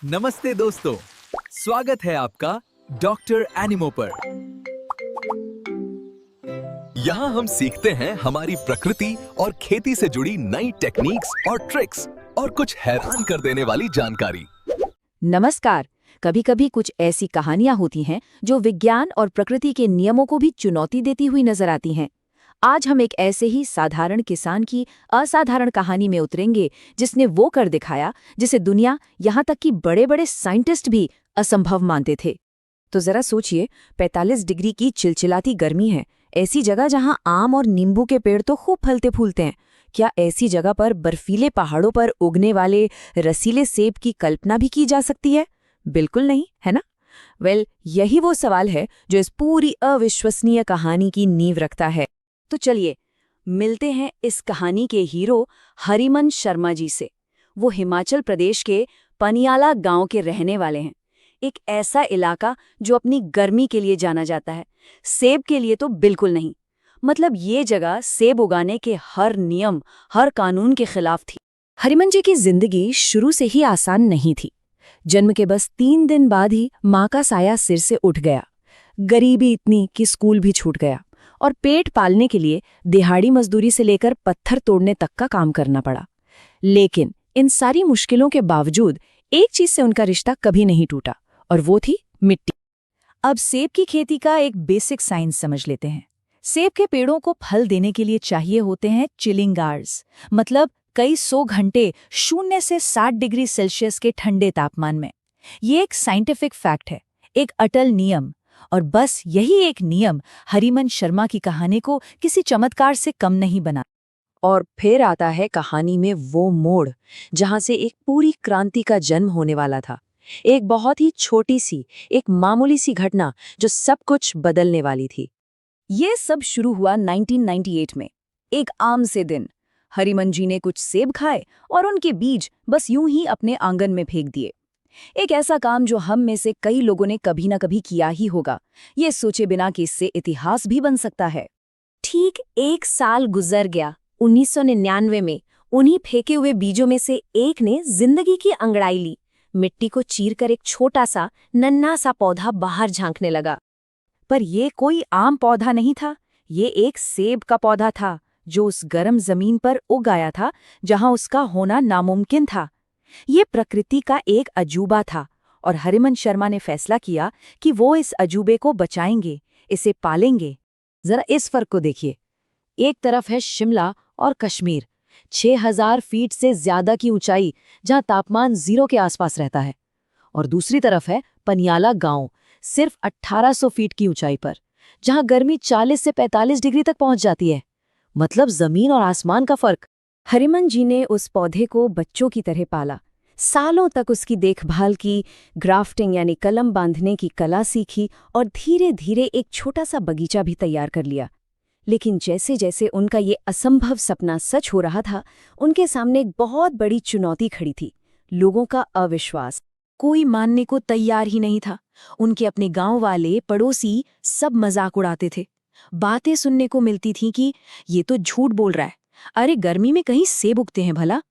नमस्ते दोस्तों, स्वागत है आपका डॉक्टर एनिमो पर। यहाँ हम सीखते हैं हमारी प्रकृति और खेती से जुड़ी नई टेक्निक्स और ट्रिक्स और कुछ हैरान कर देने वाली जानकारी। नमस्कार। कभी कभी कुछ ऐसी कहानियां होती हैं जो विज्ञान और प्रकृति के नियमों को भी चुनौती देती हुई नजर आती हैं। आज हम एक ऐसे ही साधारण किसान की असाधारण कहानी में उतरेंगे जिसने वो कर दिखाया जिसे दुनिया, यहाँ तक कि बड़े बड़े साइंटिस्ट भी असंभव मानते थे। तो जरा सोचिए, 45 डिग्री की चिलचिलाती गर्मी है, ऐसी जगह जहां आम और नींबू के पेड़ तो खूब फलते फूलते हैं। क्या ऐसी जगह पर बर्फीले पहाड़ों पर उगने वाले रसीले सेब की कल्पना भी की जा सकती है? बिल्कुल नहीं, है ना? यही वो सवाल है जो इस पूरी अविश्वसनीय कहानी की नींव रखता है। तो चलिए मिलते हैं इस कहानी के हीरो हरिमन शर्मा जी से। वो हिमाचल प्रदेश के पनियाला गांव के रहने वाले हैं। एक ऐसा इलाका जो अपनी गर्मी के लिए जाना जाता है, सेब के लिए तो बिल्कुल नहीं। मतलब ये जगह सेब उगाने के हर नियम, हर कानून के खिलाफ थी। हरिमन जी की जिंदगी शुरू से ही आसान नहीं थी। जन्म के बस 3 दिन बाद ही माँ का साया सिर से उठ गया। गरीबी इतनी कि स्कूल भी छूट गया और पेट पालने के लिए दिहाड़ी मजदूरी से लेकर पत्थर तोड़ने तक का काम करना पड़ा। लेकिन इन सारी मुश्किलों के बावजूद एक चीज से उनका रिश्ता कभी नहीं टूटा, और वो थी मिट्टी। अब सेब की खेती का एक बेसिक साइंस समझ लेते हैं। सेब के पेड़ों को फल देने के लिए चाहिए होते हैं चिलिंग आवर्स, मतलब कई 100 घंटे 0 से 60 डिग्री सेल्सियस के ठंडे तापमान में। ये एक साइंटिफिक फैक्ट है, एक अटल नियम। और बस यही एक नियम हरिमन शर्मा की कहानी को किसी चमत्कार से कम नहीं बना। और फिर आता है कहानी में वो मोड़ जहां से एक पूरी क्रांति का जन्म होने वाला था। एक बहुत ही छोटी सी, एक मामूली सी घटना जो सब कुछ बदलने वाली थी। ये सब शुरू हुआ 1998 में। एक आम से दिन हरिमन जी ने कुछ सेब खाए और उनके बीज बस यूं ही अपने आंगन में फेंक दिए। एक ऐसा काम जो हम में से कई लोगों ने कभी ना कभी किया ही होगा, ये सोचे बिना कि इससे इतिहास भी बन सकता है। ठीक 1 साल गुजर गया। 1999 में उन्हीं फेंके हुए बीजों में से एक ने जिंदगी की अंगड़ाई ली। मिट्टी को चीरकर एक छोटा सा नन्हा सा पौधा बाहर झांकने लगा। पर ये कोई आम पौधा नहीं था, ये एक सेब का पौधा था जो उस गर्म जमीन पर उग आया था जहां उसका होना नामुमकिन था। ये प्रकृति का एक अजूबा था और हरिमन शर्मा ने फैसला किया कि वो इस अजूबे को बचाएंगे, इसे पालेंगे। जरा इस फर्क को देखिए। एक तरफ है शिमला और कश्मीर, 6000 फीट से ज्यादा की ऊंचाई जहां तापमान 0 के आसपास रहता है, और दूसरी तरफ है पनियाला गांव, सिर्फ 1800 फीट की ऊंचाई पर, जहां गर्मी 40 से 45 डिग्री तक पहुंच जाती है। मतलब जमीन और आसमान का फर्क। हरिमन जी ने उस पौधे को बच्चों की तरह पाला, सालों तक उसकी देखभाल की, ग्राफ्टिंग यानी कलम बांधने की कला सीखी और धीरे धीरे एक छोटा सा बगीचा भी तैयार कर लिया। लेकिन जैसे जैसे उनका ये असंभव सपना सच हो रहा था, उनके सामने एक बहुत बड़ी चुनौती खड़ी थी। लोगों का अविश्वास। कोई मानने को तैयार ही नहीं था। उनके अपने गांव वाले, पड़ोसी सब मजाक उड़ाते थे। बातें सुनने को मिलती थीं कि ये तो झूठ बोल रहा है, अरे गर्मी में कहीं सेब उगते हैं भला।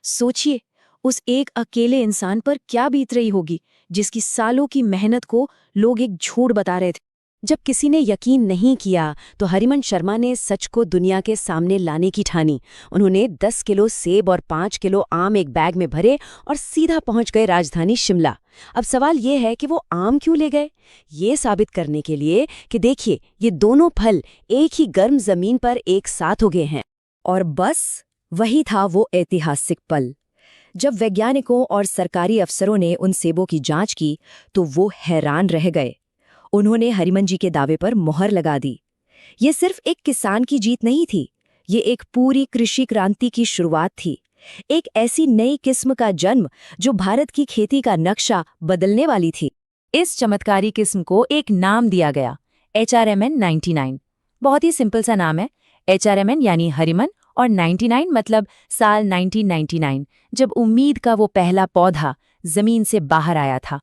सोचिए, उस एक अकेले इंसान पर क्या बीत रही होगी जिसकी सालों की मेहनत को लोग एक झूठ बता रहे थे। जब किसी ने यकीन नहीं किया तो हरिमन शर्मा ने सच को दुनिया के सामने लाने की ठानी। उन्होंने 10 किलो सेब और 5 किलो आम एक बैग में भरे और सीधा पहुंच गए राजधानी शिमला। अब सवाल ये है कि वो आम क्यों ले गए? ये साबित करने के लिए कि देखिए, ये दोनों फल एक ही गर्म जमीन पर एक साथ उगे हैं। और बस वही था वो ऐतिहासिक पल। जब वैज्ञानिकों और सरकारी अफसरों ने उन सेबों की जांच की तो वो हैरान रह गए। उन्होंने हरिमन जी के दावे पर मुहर लगा दी। ये सिर्फ एक किसान की जीत नहीं थी, ये एक पूरी कृषि क्रांति की शुरुआत थी। एक ऐसी नई किस्म का जन्म जो भारत की खेती का नक्शा बदलने वाली थी। इस चमत्कारी किस्म को एक नाम दिया गया, HRMN 99। बहुत ही सिंपल सा नाम है। HRMN यानी हरिमन और 99 मतलब साल 1999, जब उम्मीद का वो पहला पौधा जमीन से बाहर आया था।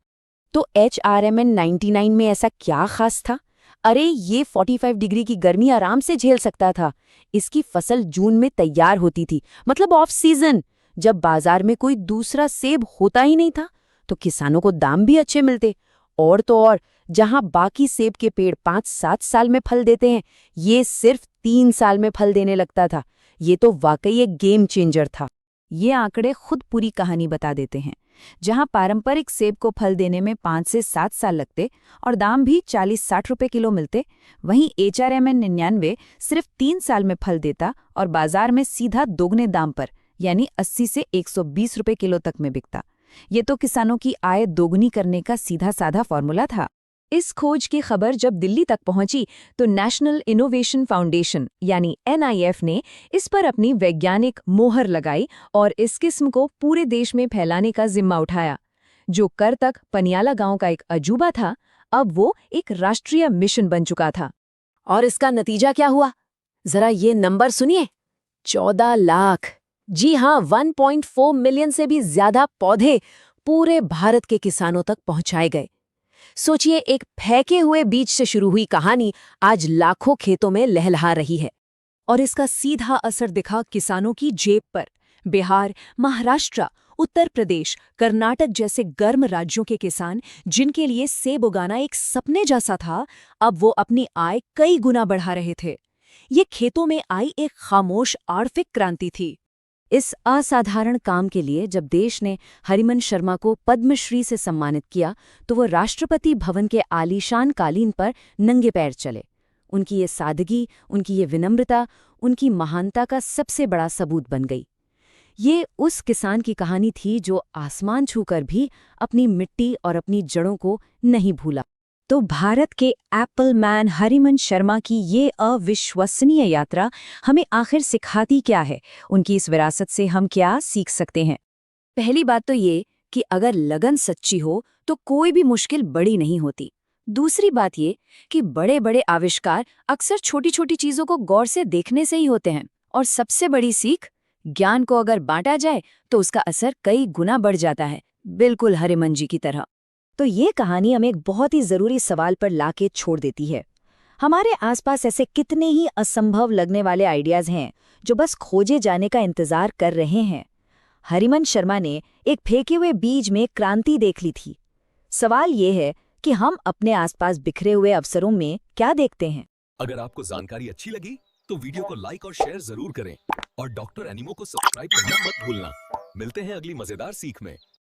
तो HRMN 99 में ऐसा क्या खास था? अरे ये 45 डिग्री की गर्मी आराम से झेल सकता था। इसकी फसल जून में तैयार होती थी, मतलब ऑफ सीजन, जब बाजार में कोई दूसरा सेब होता ही नहीं था। तो किसानों को दाम भी अच्छे मिलते। और तो और, जहां बाकी सेब के पेड़ 5-7 साल में फल देते हैं, ये सिर्फ 3 साल में फल देने लगता था। ये तो वाकई एक गेम चेंजर था। ये आंकड़े खुद पूरी कहानी बता देते हैं। जहां पारंपरिक सेब को फल देने में 5 से 7 साल लगते और दाम भी 40-60 रुपए किलो मिलते, वहीं HRMN 99 सिर्फ 3 साल में फल देता और बाजार में सीधा दोगुने दाम पर यानी 80 से 120 रुपए किलो तक में बिकता। ये तो किसानों की आय दोगुनी करने का सीधा साधा फॉर्मूला था। इस खोज की खबर जब दिल्ली तक पहुंची तो नेशनल इनोवेशन फाउंडेशन यानी NIF ने इस पर अपनी वैज्ञानिक मोहर लगाई और इस किस्म को पूरे देश में फैलाने का जिम्मा उठाया। जो कर तक पनियाला गांव का एक अजूबा था, अब वो एक राष्ट्रीय मिशन बन चुका था। और इसका नतीजा क्या हुआ? जरा ये नंबर सुनिए। 14 लाख, जी हाँ, 1.4 मिलियन से भी ज्यादा पौधे पूरे भारत के किसानों तक पहुंचाए गए। सोचिए, एक फेंके हुए बीज से शुरू हुई कहानी आज लाखों खेतों में लहलहा रही है। और इसका सीधा असर दिखा किसानों की जेब पर। बिहार, महाराष्ट्र, उत्तर प्रदेश, कर्नाटक जैसे गर्म राज्यों के किसान, जिनके लिए सेब उगाना एक सपने जैसा था, अब वो अपनी आय कई गुना बढ़ा रहे थे। ये खेतों में आई एक खामोश आर्थिक क्रांति थी। इस असाधारण काम के लिए जब देश ने हरिमन शर्मा को पद्मश्री से सम्मानित किया, तो वो राष्ट्रपति भवन के आलीशान कालीन पर नंगे पैर चले। उनकी ये सादगी, उनकी ये विनम्रता, उनकी महानता का सबसे बड़ा सबूत बन गई। ये उस किसान की कहानी थी जो आसमान छूकर भी अपनी मिट्टी और अपनी जड़ों को नहीं भूला। तो भारत के एप्पल मैन हरिमन शर्मा की ये अविश्वसनीय यात्रा हमें आखिर सिखाती क्या है? उनकी इस विरासत से हम क्या सीख सकते हैं? पहली बात तो ये कि अगर लगन सच्ची हो तो कोई भी मुश्किल बड़ी नहीं होती। दूसरी बात ये कि बड़े बड़े आविष्कार अक्सर छोटी छोटी चीजों को गौर से देखने से ही होते हैं। और सबसे बड़ी सीख, ज्ञान को अगर बांटा जाए तो उसका असर कई गुना बढ़ जाता है, बिल्कुल हरिमन जी की तरह। तो ये कहानी हमें एक बहुत ही जरूरी सवाल पर लाके छोड़ देती है। हमारे आसपास ऐसे कितने ही असंभव लगने वाले आइडियाज हैं जो बस खोजे जाने का इंतजार कर रहे हैं। हरिमन शर्मा ने एक फेंके हुए बीज में क्रांति देख ली थी। सवाल ये है कि हम अपने आसपास बिखरे हुए अवसरों में क्या देखते हैं? अगर आपको जानकारी अच्छी लगी तो वीडियो को लाइक और शेयर जरूर करें और डॉक्टर एनिमो को सब्सक्राइब करना मत भूलना। मिलते हैं अगली मजेदार सीख में।